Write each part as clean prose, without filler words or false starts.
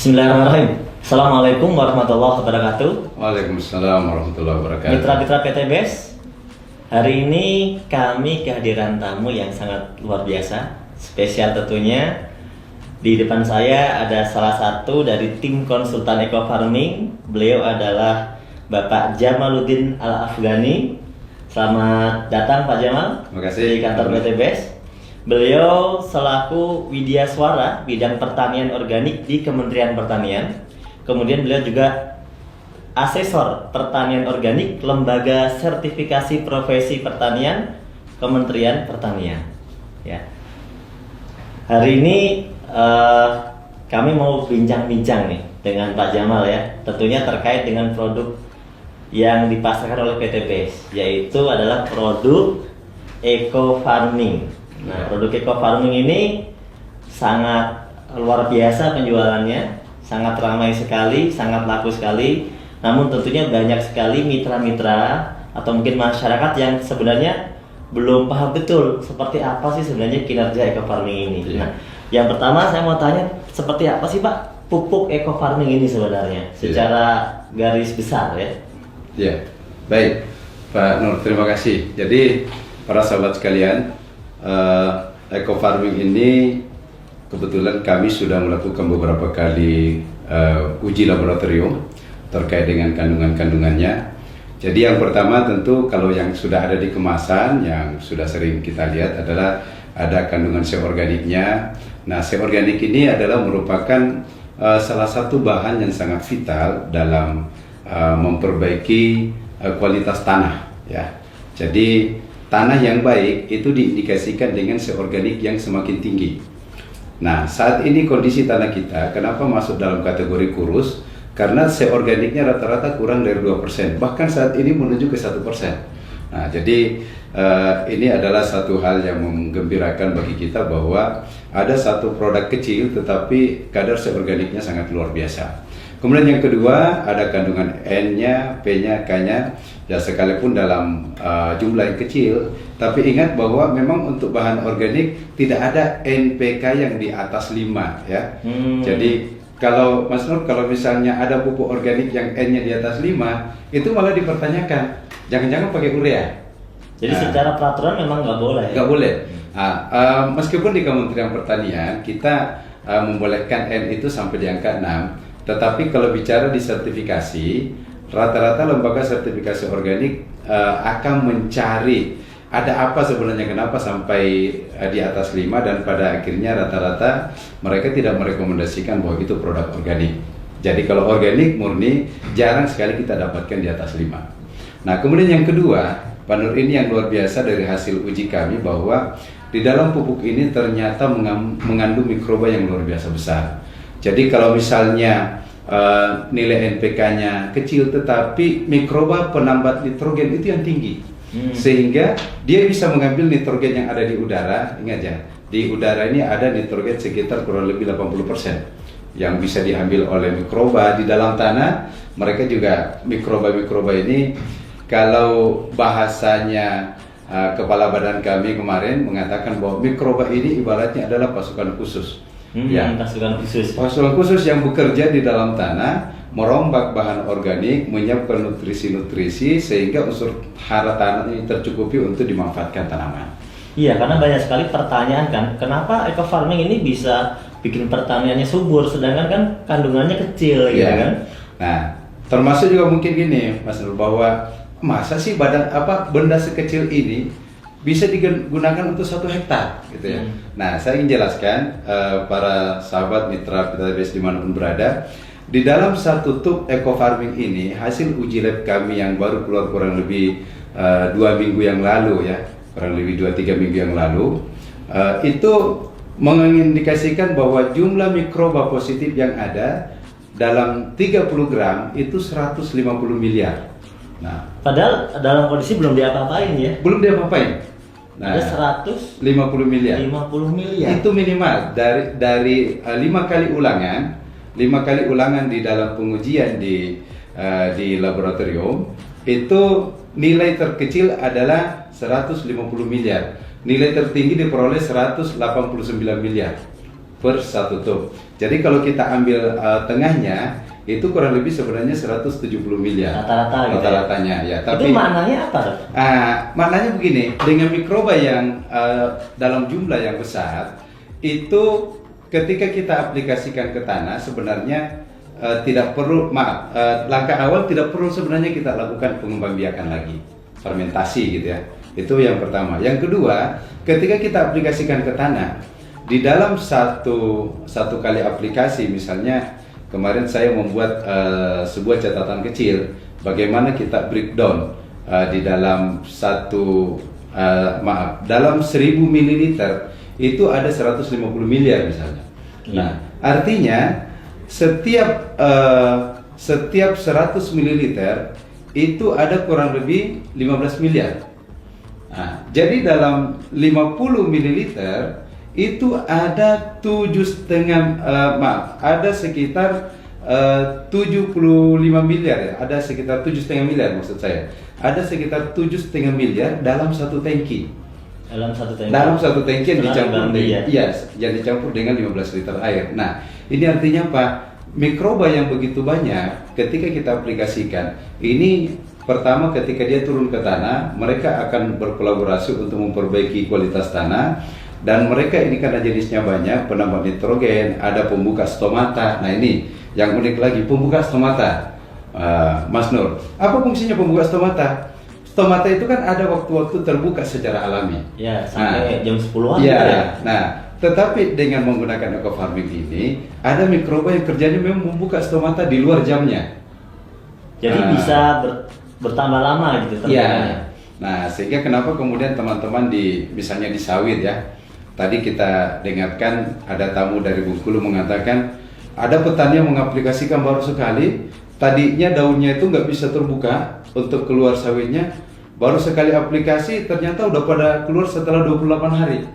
Bismillahirrahmanirrahim. Assalamualaikum warahmatullahi wabarakatuh. Waalaikumsalam warahmatullahi wabarakatuh. Mitra-mitra PT BES, hari ini kami kehadiran tamu yang sangat luar biasa, spesial tentunya. Di depan saya ada salah satu dari tim konsultan Eco Farming. Beliau adalah Bapak Jamaluddin Al-Afghani. Selamat datang Pak Jamal. Terima kasih. Di kantor PT BES. Beliau selaku Widya Swara bidang pertanian organik di Kementerian Pertanian. Kemudian beliau juga asesor pertanian organik Lembaga Sertifikasi Profesi Pertanian Kementerian Pertanian. Ya. Hari ini kami mau bincang-bincang nih dengan Pak Jamal ya. Tentunya terkait dengan produk yang dipasarkan oleh PT BES, yaitu adalah produk Eco Farming. Nah, produk Eco Farming ini sangat luar biasa penjualannya, sangat ramai sekali, sangat laku sekali. Namun tentunya banyak sekali mitra-mitra atau mungkin masyarakat yang sebenarnya belum paham betul seperti apa sih sebenarnya kinerja Eco Farming ini. Nah, yang pertama saya mau tanya, seperti apa sih Pak pupuk Eco Farming ini sebenarnya secara garis besar ya? Ya, baik Pak Nur, terima kasih. Jadi para sahabat sekalian, Eco Farming ini kebetulan kami sudah melakukan beberapa kali uji laboratorium terkait dengan kandungan-kandungannya. Jadi yang pertama tentu kalau yang sudah ada di kemasan yang sudah sering kita lihat adalah ada kandungan seorganiknya. Nah, seorganik ini adalah merupakan salah satu bahan yang sangat vital dalam memperbaiki kualitas tanah ya. Jadi tanah yang baik itu diindikasikan dengan seorganik yang semakin tinggi. Nah, saat ini kondisi tanah kita kenapa masuk dalam kategori kurus? Karena seorganiknya rata-rata kurang dari 2%, bahkan saat ini menuju ke 1%. Nah, jadi ini adalah satu hal yang menggembirakan bagi kita bahwa ada satu produk kecil tetapi kadar seorganiknya sangat luar biasa. Kemudian yang kedua ada kandungan N-nya, P-nya, K-nya. Ya sekalipun dalam jumlah yang kecil, tapi ingat bahwa memang untuk bahan organik tidak ada NPK yang di atas 5 ya. Jadi kalau Mas Nur, kalau misalnya ada pupuk organik yang N-nya di atas 5, itu malah dipertanyakan, jangan-jangan pakai urea. Jadi secara peraturan memang nggak boleh. Nggak boleh. Meskipun di Kementerian Pertanian kita membolehkan N itu sampai di angka 6, tetapi kalau bicara di sertifikasi, rata-rata lembaga sertifikasi organik akan mencari ada apa sebenarnya kenapa sampai di atas 5, dan pada akhirnya rata-rata mereka tidak merekomendasikan bahwa itu produk organik. Jadi kalau organik murni jarang sekali kita dapatkan di atas 5. Nah, kemudian yang kedua, Pak Nur, ini yang luar biasa dari hasil uji kami bahwa di dalam pupuk ini ternyata mengandung mikroba yang luar biasa besar. Jadi kalau misalnya nilai NPK-nya kecil tetapi mikroba penambat nitrogen itu yang tinggi, sehingga dia bisa mengambil nitrogen yang ada di udara. Ingat ya, di udara ini ada nitrogen sekitar kurang lebih 80% yang bisa diambil oleh mikroba di dalam tanah. Mereka juga mikroba-mikroba ini, kalau bahasanya kepala badan kami kemarin mengatakan bahwa mikroba ini ibaratnya adalah pasukan khusus. Pasukan khusus yang bekerja di dalam tanah, merombak bahan organik, menyiapkan nutrisi-nutrisi sehingga unsur hara tanah ini tercukupi untuk dimanfaatkan tanaman. Iya, karena banyak sekali pertanyaan kan, kenapa Eco Farming ini bisa bikin pertaniannya subur sedangkan kan kandungannya kecil gitu kan? Nah, termasuk juga mungkin gini Mas Nur, bahwa masa sih benda sekecil ini bisa digunakan untuk 1 hektar gitu ya. Nah, saya ingin jelaskan para sahabat mitra PT BES dimanapun berada, di dalam satu tub Eco Farming ini hasil uji lab kami yang baru keluar kurang lebih 2 minggu yang lalu ya, kurang lebih 2-3 minggu yang lalu, itu mengindikasikan bahwa jumlah mikroba positif yang ada dalam 30 gram itu 150 miliar. Nah, padahal dalam kondisi belum diapa-apain ya? Belum diapa-apain. Nah, ada 150 miliar. Itu minimal dari 5 kali ulangan di dalam pengujian di laboratorium, itu nilai terkecil adalah 150 miliar. Nilai tertinggi diperoleh 189 miliar. per 1 tub. Jadi kalau kita ambil tengahnya itu kurang lebih sebenarnya 170 miliar Rata-rata gitu ya? rata-ratanya ya. Itu maknanya apa, Dok? Maknanya begini, dengan mikroba yang dalam jumlah yang besar itu ketika kita aplikasikan ke tanah sebenarnya tidak perlu langkah awal tidak perlu sebenarnya kita lakukan pengembangbiakan lagi, fermentasi gitu ya. Itu yang pertama. Yang kedua, ketika kita aplikasikan ke tanah di dalam satu kali aplikasi, misalnya kemarin saya membuat sebuah catatan kecil bagaimana kita breakdown di dalam dalam 1000 ml itu ada 150 miliar misalnya. Nah, artinya setiap 100 ml itu ada kurang lebih 15 miliar. Nah, jadi dalam 50 ml itu ada 7,5 ada sekitar 75 miliar ya, ada sekitar 7,5 miliar maksud saya. Ada sekitar 7,5 miliar dalam satu tangki. Dalam satu tangki yang dicampur dengan yang dicampur dengan 15 liter air. Nah, ini artinya apa? Mikroba yang begitu banyak ketika kita aplikasikan ini, pertama ketika dia turun ke tanah, mereka akan berkolaborasi untuk memperbaiki kualitas tanah. Dan mereka ini karena jenisnya banyak, penambah nitrogen, ada pembuka stomata. Nah ini yang unik lagi, pembuka stomata, Mas Nur. Apa fungsinya pembuka stomata? Stomata itu kan ada waktu-waktu terbuka secara alami. Ya, sampai jam 10-an. Iya. Ya. Nah, tetapi dengan menggunakan eco farming ini, ada mikroba yang kerjanya memang membuka stomata di luar jamnya. Jadi bisa bertambah lama gitu teman-teman. Iya. Nah, sehingga kenapa kemudian teman-teman misalnya di sawit ya. Tadi kita dengarkan ada tamu dari Bengkulu mengatakan ada petani yang mengaplikasikan baru sekali, tadinya daunnya itu nggak bisa terbuka untuk keluar sawitnya, baru sekali aplikasi ternyata udah pada keluar setelah 28 hari.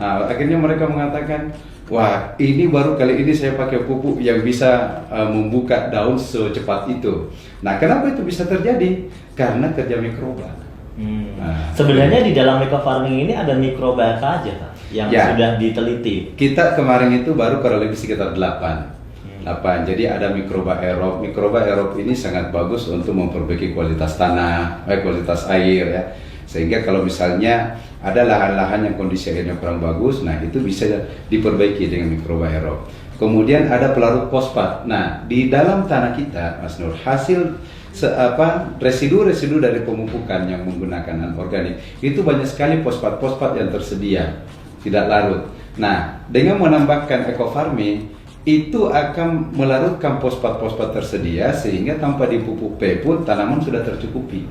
Nah, akhirnya mereka mengatakan, wah ini baru kali ini saya pakai pupuk yang bisa membuka daun secepat itu. Nah, kenapa itu bisa terjadi? Karena kerja mikroba. Nah, sebenarnya di dalam eco farming ini ada mikroba apa aja, Pak, yang sudah diteliti? Kita kemarin itu baru kurang lebih sekitar 8. Jadi ada mikroba aerob. Mikroba aerob ini sangat bagus untuk memperbaiki kualitas tanah, kualitas air ya. Sehingga kalau misalnya ada lahan-lahan yang kondisi airnya kurang bagus, nah itu bisa diperbaiki dengan mikroba aerob. Kemudian ada pelarut fosfat. Nah, di dalam tanah kita, Mas Nur, hasil residu-residu dari pemupukan yang menggunakan anorganik itu banyak sekali fosfat-fosfat yang tersedia, tidak larut. Nah, dengan menambahkan eco farming itu akan melarutkan fosfat-fosfat tersedia sehingga tanpa dipupuk P pun tanaman sudah tercukupi.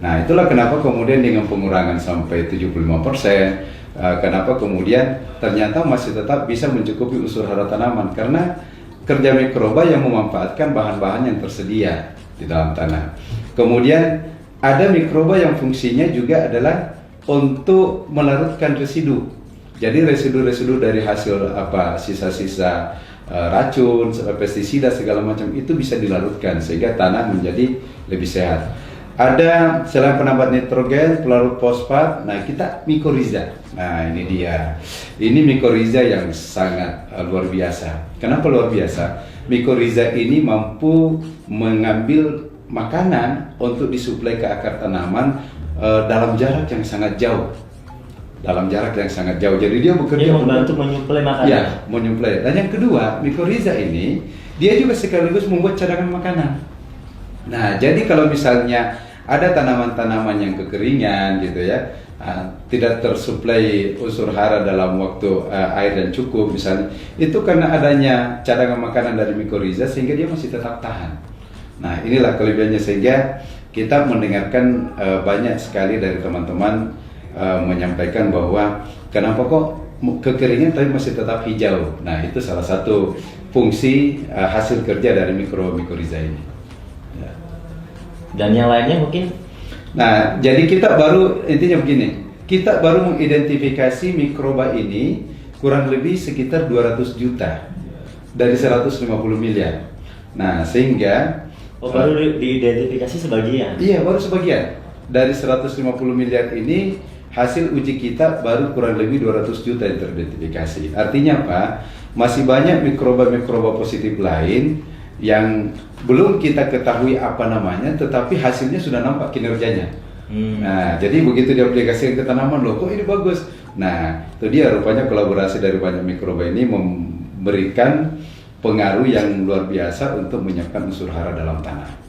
Nah, itulah kenapa kemudian dengan pengurangan sampai 75%, kenapa kemudian ternyata masih tetap bisa mencukupi unsur hara tanaman karena kerja mikroba yang memanfaatkan bahan-bahan yang tersedia di dalam tanah. Kemudian ada mikroba yang fungsinya juga adalah untuk melarutkan residu. Jadi residu-residu dari hasil sisa-sisa racun, pestisida segala macam itu bisa dilarutkan sehingga tanah menjadi lebih sehat. Ada selain penambah nitrogen, pelarut fosfat, nah kita mikoriza. Nah ini dia. Ini mikoriza yang sangat luar biasa. Kenapa luar biasa? Mikoriza ini mampu mengambil makanan untuk disuplai ke akar tanaman dalam jarak yang sangat jauh. Jadi dia bekerja membantu menyuplai makanan. Ya, menyuplai. Dan yang kedua, mikoriza ini dia juga sekaligus membuat cadangan makanan. Nah, jadi kalau misalnya ada tanaman-tanaman yang kekeringan gitu ya, tidak tersuplai unsur hara dalam waktu air dan cukup misalnya, itu karena adanya cadangan makanan dari mikoriza sehingga dia masih tetap tahan. Nah, inilah kelebihannya sehingga kita mendengarkan banyak sekali dari teman-teman menyampaikan bahwa kenapa kok kekeringan tapi masih tetap hijau. Nah, itu salah satu fungsi hasil kerja dari mikoriza ini. Ya. Dan yang lainnya mungkin? Nah, jadi kita baru intinya begini, kita baru mengidentifikasi mikroba ini kurang lebih sekitar 200 juta dari 150 miliar. Nah, sehingga baru diidentifikasi sebagian? Iya, baru sebagian. Dari 150 miliar ini hasil uji kita baru kurang lebih 200 juta yang teridentifikasi. Artinya apa? Masih banyak mikroba-mikroba positif lain yang belum kita ketahui apa namanya, tetapi hasilnya sudah nampak kinerjanya. Nah, jadi begitu diaplikasikan ke tanaman, loh kok ini bagus. Nah, itu dia rupanya kolaborasi dari banyak mikroba ini memberikan pengaruh yang luar biasa untuk menyiapkan unsur hara dalam tanah.